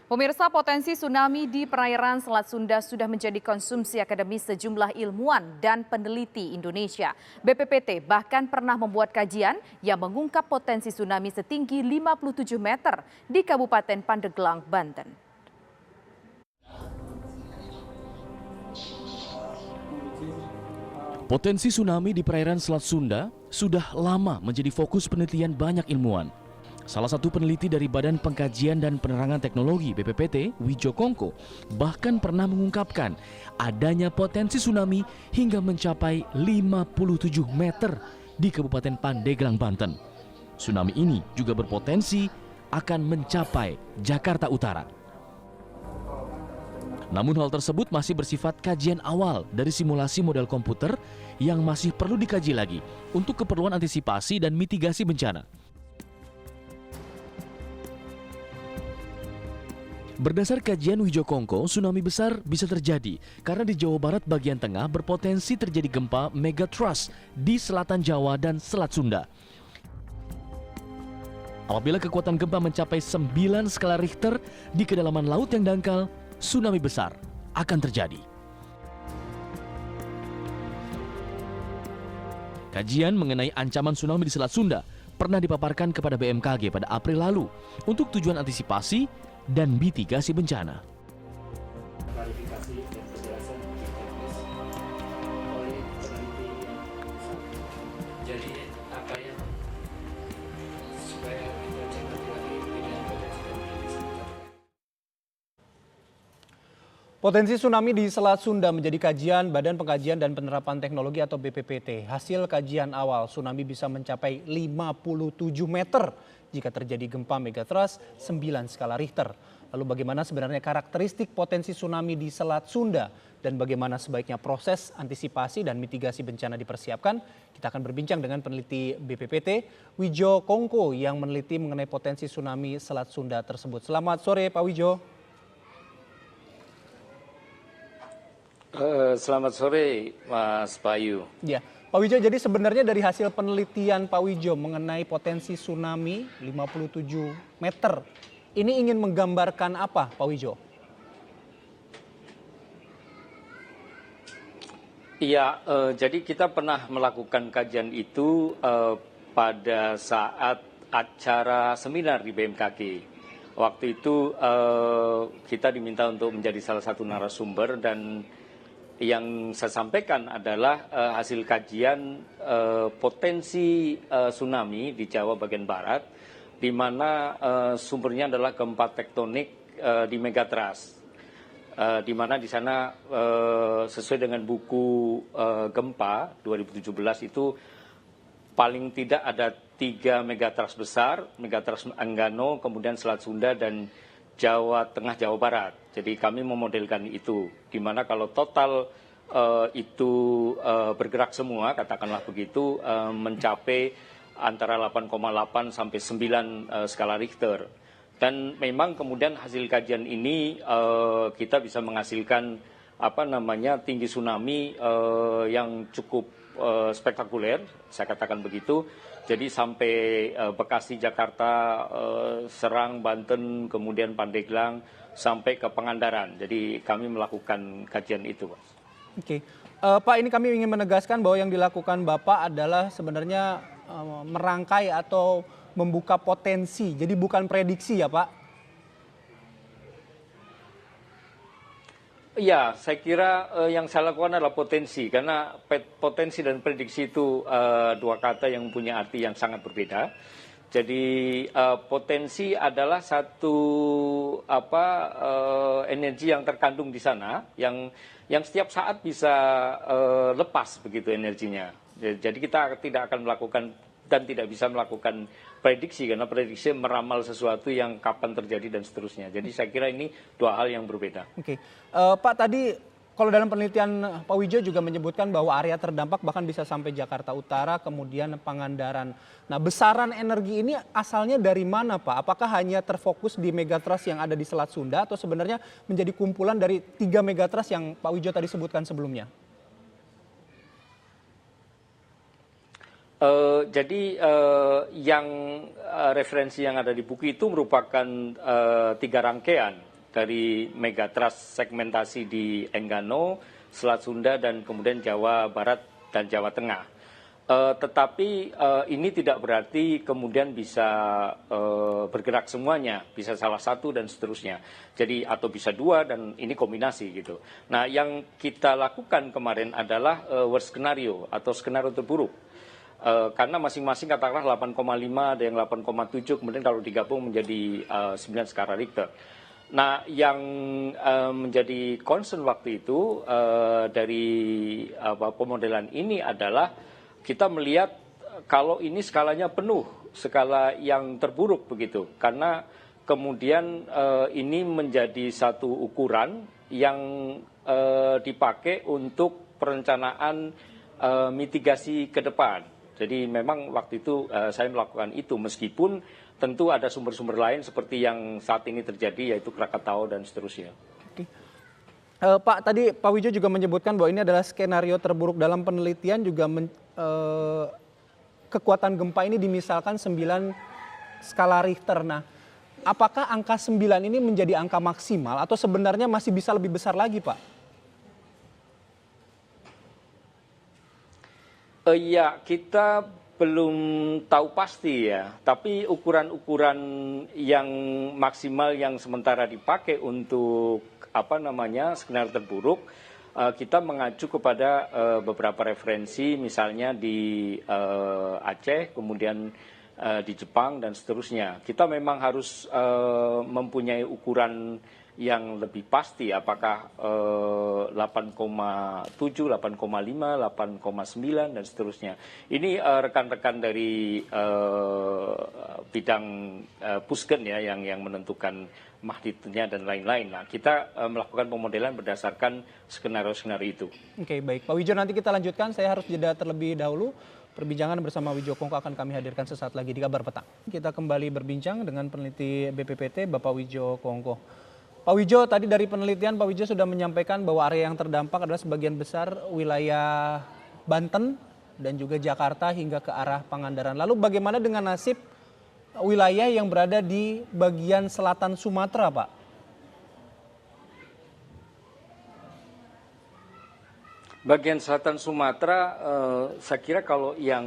Pemirsa, potensi tsunami di perairan Selat Sunda sudah menjadi konsumsi akademis sejumlah ilmuwan dan peneliti Indonesia. BPPT bahkan pernah membuat kajian yang mengungkap potensi tsunami setinggi 57 meter di Kabupaten Pandeglang, Banten. Potensi tsunami di perairan Selat Sunda sudah lama menjadi fokus penelitian banyak ilmuwan. Salah satu peneliti dari Badan Pengkajian dan Penerangan Teknologi BPPT, Wijo Kongko, bahkan pernah mengungkapkan adanya potensi tsunami hingga mencapai 57 meter di Kabupaten Pandeglang, Banten. Tsunami ini juga berpotensi akan mencapai Jakarta Utara. Namun hal tersebut masih bersifat kajian awal dari simulasi model komputer yang masih perlu dikaji lagi untuk keperluan antisipasi dan mitigasi bencana. Berdasar kajian Wijo Kongko, tsunami besar bisa terjadi karena di Jawa Barat bagian tengah berpotensi terjadi gempa megatrust di selatan Jawa dan Selat Sunda. Apabila kekuatan gempa mencapai 9 skala Richter di kedalaman laut yang dangkal, tsunami besar akan terjadi. Kajian mengenai ancaman tsunami di Selat Sunda pernah dipaparkan kepada BMKG pada April lalu untuk tujuan antisipasi dan mitigasi bencana. Klarifikasi dan penjelasan teknis oleh peneliti yang bersangkutan. Jadi apa yang supaya kita cermati lagi dengan potensi dan prediksi. Potensi tsunami di Selat Sunda menjadi kajian Badan Pengkajian dan Penerapan Teknologi atau BPPT. Hasil kajian awal, tsunami bisa mencapai 57 meter jika terjadi gempa megatrust 9 skala Richter. Lalu bagaimana sebenarnya karakteristik potensi tsunami di Selat Sunda dan bagaimana sebaiknya proses antisipasi dan mitigasi bencana dipersiapkan? Kita akan berbincang dengan peneliti BPPT Wijo Kongko yang meneliti mengenai potensi tsunami Selat Sunda tersebut. Selamat sore Pak Wijo. Selamat sore Mas Bayu. Ya, Pak Wijo, jadi sebenarnya dari hasil penelitian Pak Wijo mengenai potensi tsunami 57 meter, ini ingin menggambarkan apa Pak Wijo? Iya, jadi kita pernah melakukan kajian itu pada saat acara seminar di BMKG. Waktu itu kita diminta untuk menjadi salah satu narasumber dan yang saya sampaikan adalah hasil kajian potensi tsunami di Jawa bagian barat, di mana sumbernya adalah gempa tektonik di megatrust, di mana di sana sesuai dengan buku gempa 2017 itu paling tidak ada 3 megatrust besar, megatrust Anggano, kemudian Selat Sunda dan Jawa Tengah, Jawa Barat. Jadi kami memodelkan itu, di mana kalau total itu bergerak semua, katakanlah begitu, mencapai antara 8,8 sampai 9 skala Richter. Dan memang kemudian hasil kajian ini kita bisa menghasilkan tinggi tsunami yang cukup spektakuler, saya katakan begitu. Jadi sampai Bekasi, Jakarta, Serang, Banten, kemudian Pandeglang, sampai ke Pangandaran. Jadi kami melakukan kajian itu, Mas. Oke, Pak, ini kami ingin menegaskan bahwa yang dilakukan Bapak adalah sebenarnya merangkai atau membuka potensi, jadi bukan prediksi ya Pak? Iya, saya kira yang saya lakukan adalah potensi, karena potensi dan prediksi itu dua kata yang punya arti yang sangat berbeda. Jadi potensi adalah satu energi yang terkandung di sana, yang setiap saat bisa lepas begitu energinya. Jadi kita tidak akan melakukan dan tidak bisa melakukan prediksi, karena prediksi meramal sesuatu yang kapan terjadi dan seterusnya. Jadi saya kira ini dua hal yang berbeda. Oke, Pak, tadi kalau dalam penelitian Pak Wijo juga menyebutkan bahwa area terdampak bahkan bisa sampai Jakarta Utara, kemudian Pangandaran. Nah, besaran energi ini asalnya dari mana Pak? Apakah hanya terfokus di megatrust yang ada di Selat Sunda atau sebenarnya menjadi kumpulan dari 3 megatrust yang Pak Wijo tadi sebutkan sebelumnya? Jadi yang referensi yang ada di buku itu merupakan 3 rangkaian. dari megatrust segmentasi di Enggano, Selat Sunda, dan kemudian Jawa Barat dan Jawa Tengah. Tetapi ini tidak berarti kemudian bisa bergerak semuanya, bisa salah satu dan seterusnya. Jadi atau bisa dua dan ini kombinasi gitu. Nah, yang kita lakukan kemarin adalah worst scenario atau skenario terburuk. Karena masing-masing katakanlah 8,5, ada yang 8,7, kemudian kalau digabung menjadi 9 skala Richter. Nah, yang menjadi concern waktu itu dari pemodelan ini adalah kita melihat kalau ini skalanya penuh, skala yang terburuk begitu, karena kemudian ini menjadi satu ukuran yang dipakai untuk perencanaan mitigasi ke depan. Jadi memang waktu itu saya melakukan itu meskipun tentu ada sumber-sumber lain seperti yang saat ini terjadi yaitu Krakatau dan seterusnya. Oke. Pak, tadi Pak Wijo juga menyebutkan bahwa ini adalah skenario terburuk dalam penelitian juga kekuatan gempa ini dimisalkan 9 skala Richter. Nah, apakah angka 9 ini menjadi angka maksimal atau sebenarnya masih bisa lebih besar lagi, Pak? Ya, kita belum tahu pasti ya, tapi ukuran-ukuran yang maksimal yang sementara dipakai untuk skenario terburuk, kita mengacu kepada beberapa referensi, misalnya di Aceh, kemudian di Jepang dan seterusnya. Kita memang harus mempunyai ukuran yang lebih pasti, apakah 8,7, 8,5, 8,9 dan seterusnya. Ini rekan-rekan dari bidang Pusken ya yang menentukan magnitudenya dan lain-lain. Nah, kita melakukan pemodelan berdasarkan skenario-skenario itu. Oke, baik. Pak Wijo, nanti kita lanjutkan. Saya harus jeda terlebih dahulu. Perbincangan bersama Wijo Kongko akan kami hadirkan sesaat lagi di Kabar Petang. Kita kembali berbincang dengan peneliti BPPT, Bapak Wijo Kongko. Pak Wijo, tadi dari penelitian Pak Wijo sudah menyampaikan bahwa area yang terdampak adalah sebagian besar wilayah Banten dan juga Jakarta hingga ke arah Pangandaran. Lalu bagaimana dengan nasib wilayah yang berada di bagian selatan Sumatera, Pak? Bagian selatan Sumatera, saya kira kalau yang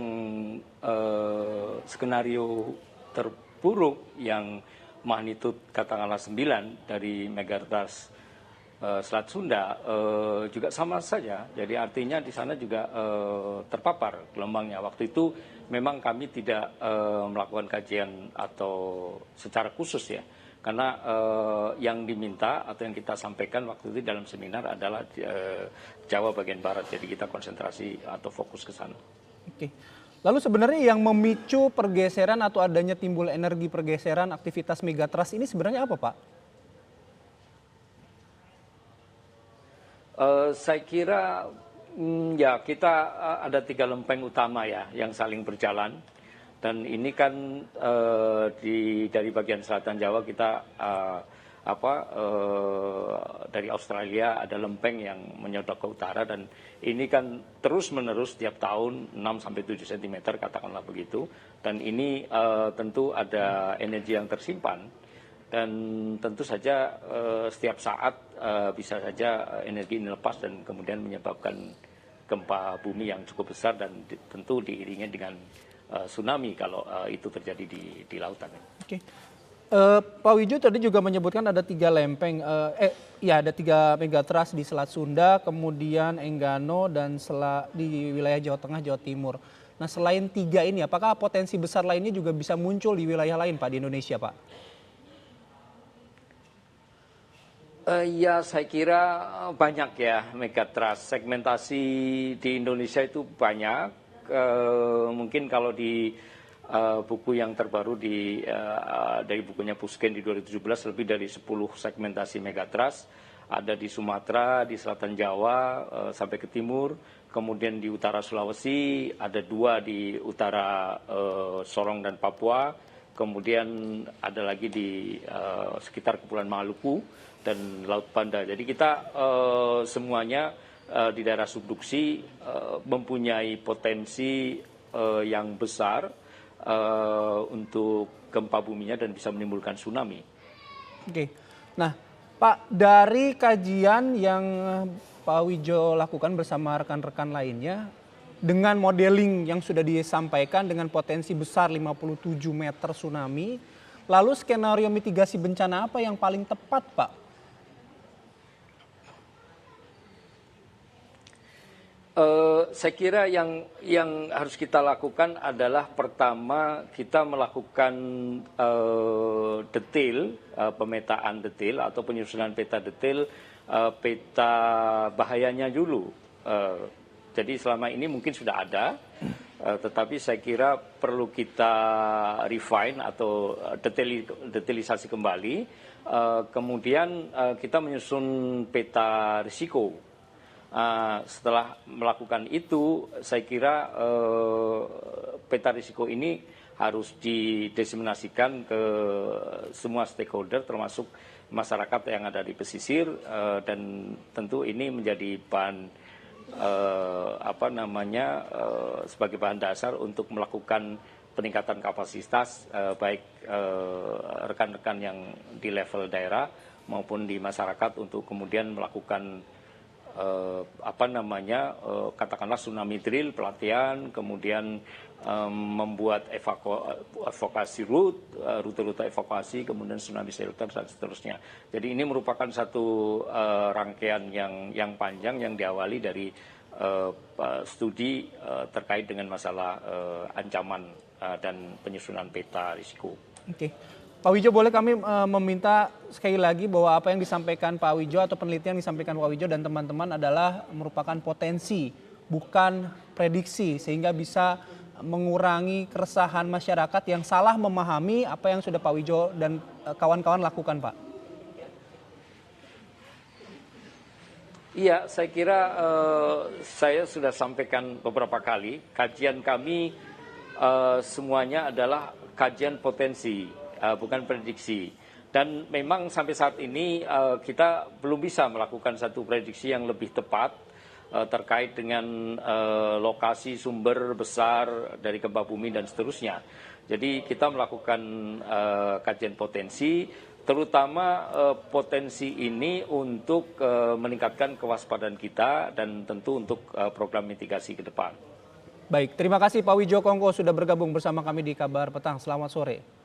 skenario terburuk yang magnitud katakanlah 9 dari megatrust Selat Sunda juga sama saja. Jadi artinya di sana juga terpapar gelombangnya. Waktu itu memang kami tidak melakukan kajian atau secara khusus ya. Karena yang diminta atau yang kita sampaikan waktu itu dalam seminar adalah Jawa bagian barat. Jadi kita konsentrasi atau fokus ke sana. Oke. Lalu sebenarnya yang memicu pergeseran atau adanya timbul energi pergeseran aktivitas megatrust ini sebenarnya apa, Pak? Saya kira ya kita ada 3 lempeng utama ya yang saling berjalan, dan ini kan dari bagian selatan Jawa kita dari Australia ada lempeng yang menyodok ke utara, dan ini kan terus menerus setiap tahun 6-7 cm katakanlah begitu, dan ini tentu ada energi yang tersimpan. Dan tentu saja setiap saat bisa saja energi ini lepas dan kemudian menyebabkan gempa bumi yang cukup besar dan tentu diiringi dengan tsunami kalau itu terjadi di lautan. Oke. Pak Wijo tadi juga menyebutkan ada 3 lempeng, ada 3 megatrust di Selat Sunda, kemudian Enggano dan di wilayah Jawa Tengah, Jawa Timur. Nah, selain 3 ini, apakah potensi besar lainnya juga bisa muncul di wilayah lain, Pak, di Indonesia, Pak? Ya, saya kira banyak ya megatrust. Segmentasi di Indonesia itu banyak. Mungkin kalau di buku yang terbaru dari bukunya Pusken di 2017 lebih dari 10 segmentasi megatrust. Ada di Sumatera, di selatan Jawa sampai ke timur. Kemudian di utara Sulawesi, ada 2 di utara Sorong dan Papua. Kemudian ada lagi di sekitar Kepulauan Maluku dan Laut Banda. Jadi kita semuanya di daerah subduksi mempunyai potensi yang besar untuk gempa buminya dan bisa menimbulkan tsunami. Oke. Nah, Pak, dari kajian yang Pak Wijo lakukan bersama rekan-rekan lainnya, dengan modeling yang sudah disampaikan dengan potensi besar 57 meter tsunami, lalu skenario mitigasi bencana apa yang paling tepat, Pak? Saya kira yang harus kita lakukan adalah pertama kita melakukan detail, pemetaan detail atau penyusunan peta detail, peta bahayanya dulu. Jadi selama ini mungkin sudah ada, tetapi saya kira perlu kita refine atau detailisasi kembali. Kemudian kita menyusun peta risiko. Setelah melakukan itu, saya kira peta risiko ini harus didiseminasikan ke semua stakeholder, termasuk masyarakat yang ada di pesisir, dan tentu ini menjadi bahan sebagai bahan dasar untuk melakukan peningkatan kapasitas baik rekan-rekan yang di level daerah maupun di masyarakat untuk kemudian melakukan katakanlah tsunami drill, pelatihan, kemudian membuat evakuasi rute-rute evakuasi, kemudian tsunami shelter dan seterusnya. Jadi ini merupakan satu rangkaian yang panjang yang diawali dari studi terkait dengan masalah ancaman dan penyusunan peta risiko. Oke. Pak Wijo, boleh kami meminta sekali lagi bahwa apa yang disampaikan Pak Wijo atau penelitian yang disampaikan Pak Wijo dan teman-teman adalah merupakan potensi, bukan prediksi, sehingga bisa mengurangi keresahan masyarakat yang salah memahami apa yang sudah Pak Wijo dan kawan-kawan lakukan, Pak. Iya, saya kira saya sudah sampaikan beberapa kali, kajian kami semuanya adalah kajian potensi. Bukan prediksi. Dan memang sampai saat ini kita belum bisa melakukan satu prediksi yang lebih tepat terkait dengan lokasi sumber besar dari gempa bumi dan seterusnya. Jadi kita melakukan kajian potensi, terutama potensi ini untuk meningkatkan kewaspadaan kita dan tentu untuk program mitigasi ke depan. Baik, terima kasih Pak Wijo Kongko sudah bergabung bersama kami di Kabar Petang. Selamat sore.